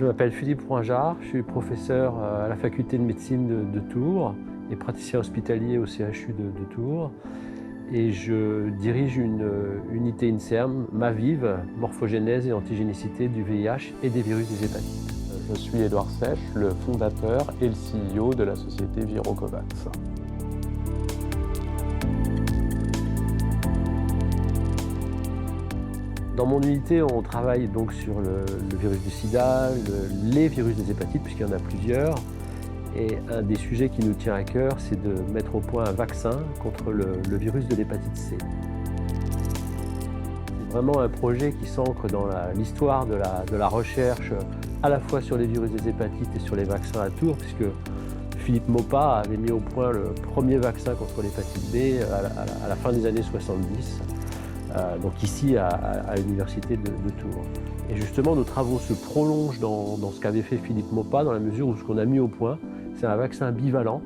Je m'appelle Philippe Roinjard, je suis professeur à la faculté de médecine de Tours et praticien hospitalier au CHU de Tours. Et je dirige une unité INSERM, MAVIV, morphogénèse et antigénicité du VIH et des virus des hépatites. Je suis Édouard Sèche, le fondateur et le CEO de la société Virocovax. Dans mon unité, on travaille donc sur le virus du sida, les virus des hépatites, puisqu'il y en a plusieurs. Et un des sujets qui nous tient à cœur, c'est de mettre au point un vaccin contre le virus de l'hépatite C. C'est vraiment un projet qui s'ancre dans l'histoire de la recherche, à la fois sur les virus des hépatites et sur les vaccins à Tours, puisque Philippe Maupas avait mis au point le premier vaccin contre l'hépatite B à la fin des années 70. Donc ici à l'université de Tours. Et justement, nos travaux se prolongent dans ce qu'avait fait Philippe Maupas, dans la mesure où ce qu'on a mis au point, c'est un vaccin bivalent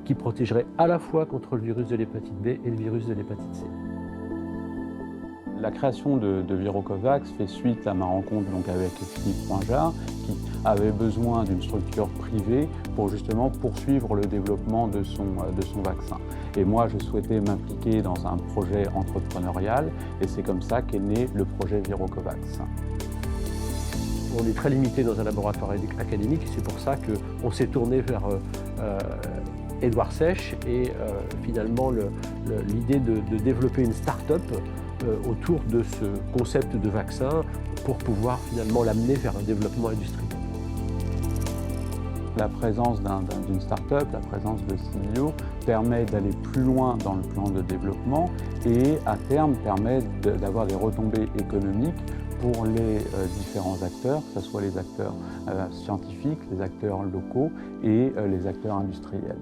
qui protégerait à la fois contre le virus de l'hépatite B et le virus de l'hépatite C. La création de Virocovax fait suite à ma rencontre avec Philippe Roinjard, qui avait besoin d'une structure privée pour justement poursuivre le développement de son vaccin. Et moi, je souhaitais m'impliquer dans un projet entrepreneurial, et c'est comme ça qu'est né le projet Virocovax. On est très limité dans un laboratoire académique, et c'est pour ça qu'on s'est tourné vers Édouard Sèche et finalement l'idée de développer une start-up autour de ce concept de vaccin pour pouvoir finalement l'amener vers un développement industriel. La présence d'une start-up, la présence de CEO permet d'aller plus loin dans le plan de développement et à terme permet d'avoir des retombées économiques pour les différents acteurs, que ce soit les acteurs scientifiques, les acteurs locaux et les acteurs industriels.